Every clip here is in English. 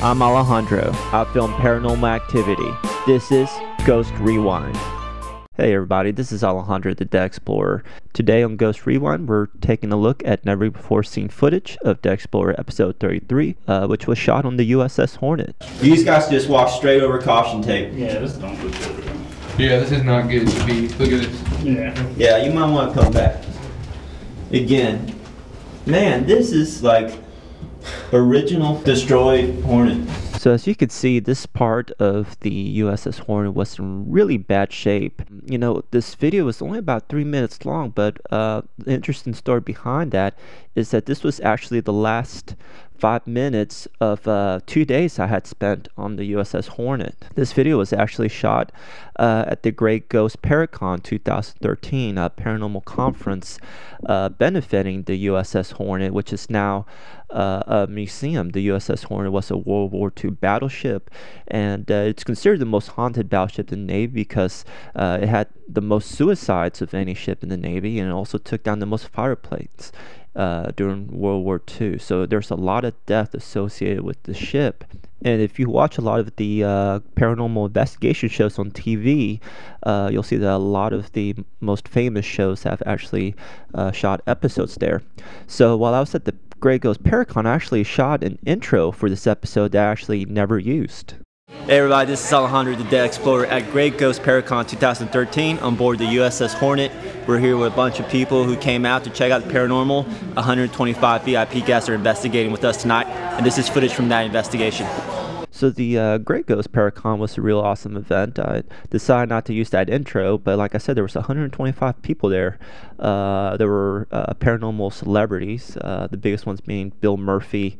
I'm Alejandro. I film paranormal activity. This is Ghost Rewind. Hey everybody, this is Alejandro the Dead Explorer. Today on Ghost Rewind, we're taking a look at never before seen footage of Dead Explorer episode 33, which was shot on the USS Hornet. These guys just walked straight over caution tape. Yeah, this don't look good. Yeah, this is not good to be. Look at this. Yeah. Yeah, you might want to come back. Again. Man, this is like original destroyed Hornet. So as you can see, this part of the USS Hornet was in really bad shape. You know, this video was only about 3 minutes long, but the interesting story behind that is that this was actually the last 5 minutes of 2 days I had spent on the USS Hornet. This video was actually shot at the Grey Ghost Paracon 2013 paranormal conference benefiting the USS Hornet, which is now a museum. The USS Hornet was a World War II battleship, and it's considered the most haunted battleship in the Navy because it had the most suicides of any ship in the Navy, and it also took down the most fire planes during World War II. So there's a lot of death associated with the ship. And if you watch a lot of the paranormal investigation shows on TV, you'll see that a lot of the most famous shows have actually shot episodes there. So while I was at the Grey Ghost Paracon, I actually shot an intro for this episode that I actually never used. Hey everybody, this is Alejandro the Dead Explorer at Grey Ghost Paracon 2013 on board the USS Hornet. We're here with a bunch of people who came out to check out the paranormal. 125 VIP guests are investigating with us tonight, and this is footage from that investigation. So the Grey Ghost Paracon was a real awesome event. I decided not to use that intro, but like I said, there was 125 people there. There were paranormal celebrities, the biggest ones being Bill Murphy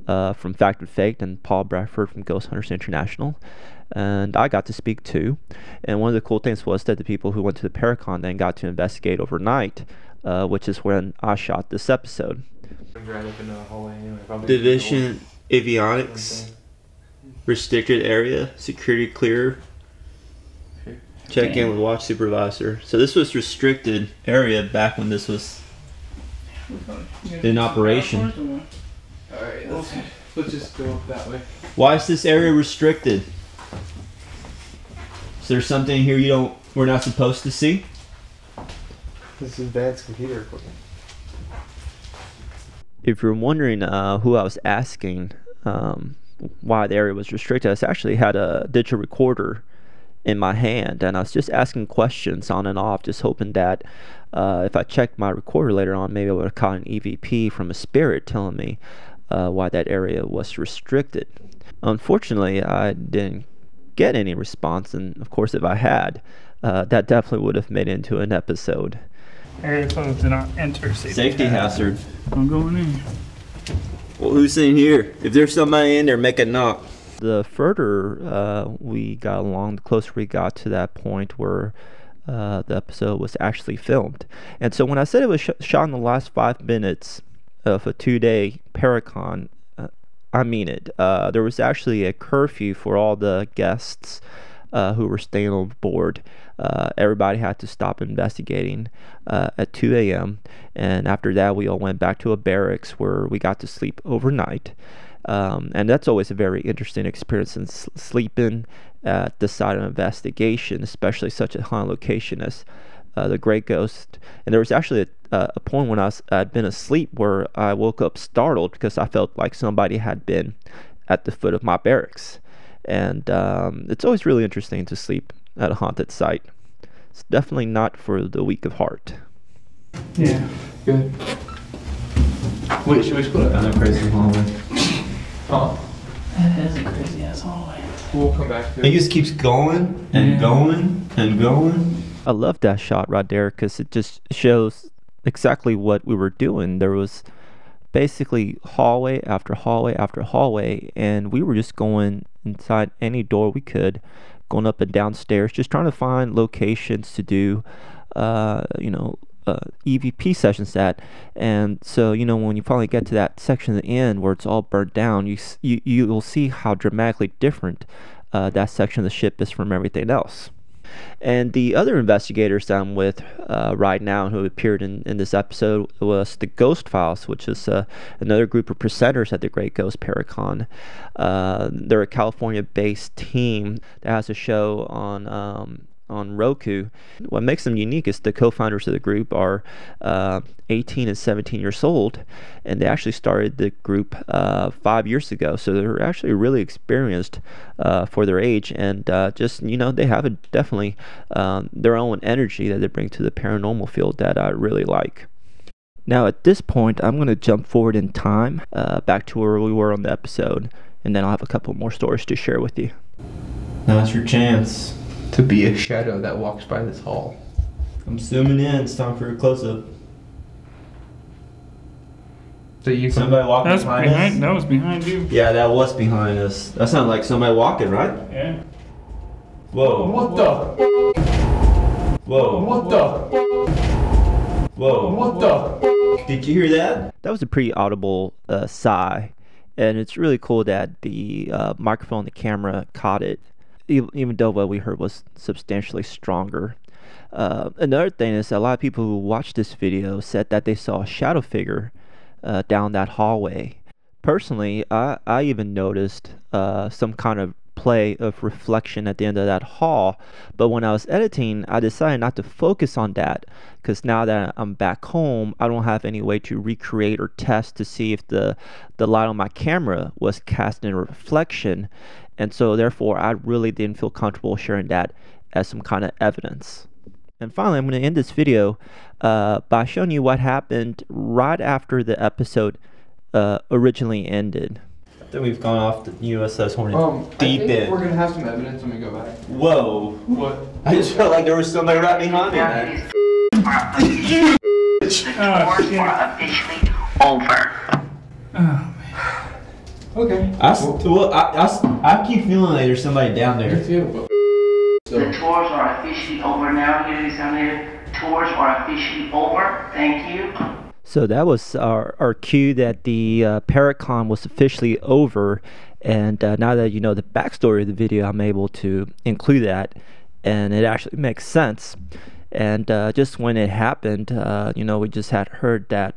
from Fact and Faked and Paul Bradford from Ghost Hunters International. And I got to speak too. And one of the cool things was that the people who went to the Paracon then got to investigate overnight, which is when I shot this episode. Division Avionics. Restricted area, security clear. Check in with watch supervisor. So this was restricted area back when this was in operation. Alright, let's just go that way. Why is this area restricted? Is there something here we're not supposed to see? This is advanced computer equipment. If you're wondering who I was asking why the area was restricted, I actually had a digital recorder in my hand, and I was just asking questions on and off, just hoping that if I checked my recorder later on, maybe I would have caught an EVP from a spirit telling me why that area was restricted. Unfortunately, I didn't get any response, and of course if I had, that definitely would have made it into an episode. Area code do not enter. Safety hazard. I'm going in. Well, who's in here? If there's somebody in there, make a knock. The further we got along, the closer we got to that point where the episode was actually filmed. And so when I said it was shot in the last 5 minutes of a 2-day Paracon, I mean it. There was actually a curfew for all the guests who were staying on board. Everybody had to stop investigating at 2 a.m. and after that we all went back to a barracks where we got to sleep overnight. And that's always a very interesting experience, and sleeping at the site of an investigation, especially such a haunted location as the Grey Ghost. And there was actually a point when I'd been asleep where I woke up startled because I felt like somebody had been at the foot of my barracks. And it's always really interesting to sleep at a haunted site. It's definitely not for the weak of heart. Yeah. Good. Wait, should we split up? Kind of crazy hallway. Oh. That is a crazy ass hallway. We'll come back to It it. just keeps going and going and going. I love that shot right there because it just shows exactly what we were doing. There was basically hallway after hallway after hallway, and we were just going inside any door we could, going up and down stairs, just trying to find locations to do EVP sessions at. And so when you finally get to that section at the end where it's all burnt down, you'll see how dramatically different that section of the ship is from everything else. And the other investigators that I'm with right now and who appeared in this episode was the Ghost Files, which is another group of presenters at the Grey Ghost Paracon. They're a California-based team that has a show on Roku. What makes them unique is the co-founders of the group are 18 and 17 years old, and they actually started the group 5 years ago, so they're actually really experienced for their age, and just, you know, they have definitely their own energy that they bring to the paranormal field that I really like. Now at this point, I'm going to jump forward in time back to where we were on the episode, and then I'll have a couple more stories to share with you. Now's your chance To be a shadow that walks by this hall. I'm zooming in. It's time for a close-up. So you Somebody walking That's behind behind. us? That was behind you. Yeah, that was behind us. That sounded like somebody walking, right? Yeah. Whoa. What the? Whoa. What the? Whoa. What the? Did you hear that? That was a pretty audible sigh. And it's really cool that the microphone and the camera caught it, even though what we heard was substantially stronger. Another thing is a lot of people who watched this video said that they saw a shadow figure down that hallway. Personally, I even noticed some kind of play of reflection at the end of that hall, but when I was editing, I decided not to focus on that, because now that I'm back home, I don't have any way to recreate or test to see if the light on my camera was casting a reflection, and so therefore I really didn't feel comfortable sharing that as some kind of evidence. And finally, I'm going to end this video by showing you what happened right after the episode originally ended. I think we've gone off the USS Hornet deep I think end. we're gonna have some evidence when we go back. Whoa. What? I just felt like there was somebody right behind me. Oh, shit. officially over. Oh, Okay. I keep feeling like there's somebody down there. The tours are officially over now. Here it is down there. Tours are officially over. Thank you. So that was our cue that the Paracon was officially over, and now that you know the backstory of the video, I'm able to include that, and it actually makes sense. And just when it happened, you know, we just had heard that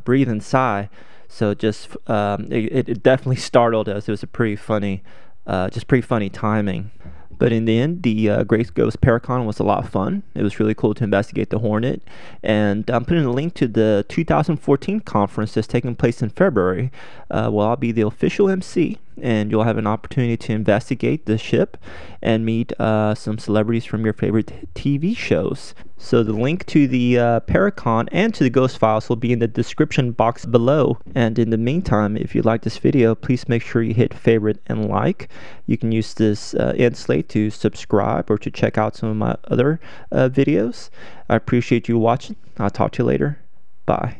breathing sigh, so just it definitely startled us. It was a pretty funny, just pretty funny timing. But in the end, the Grey Ghost Paracon was a lot of fun. It was really cool to investigate the Hornet. And I'm putting a link to the 2014 conference that's taking place in February. Well, I'll be the official MC, and you'll have an opportunity to investigate the ship and meet some celebrities from your favorite TV shows. So the link to the Paracon and to the Ghost Files will be in the description box below. And in the meantime, if you like this video, please make sure you hit favorite and like. You can use this end slate to subscribe or to check out some of my other videos. I appreciate you watching. I'll talk to you later. Bye.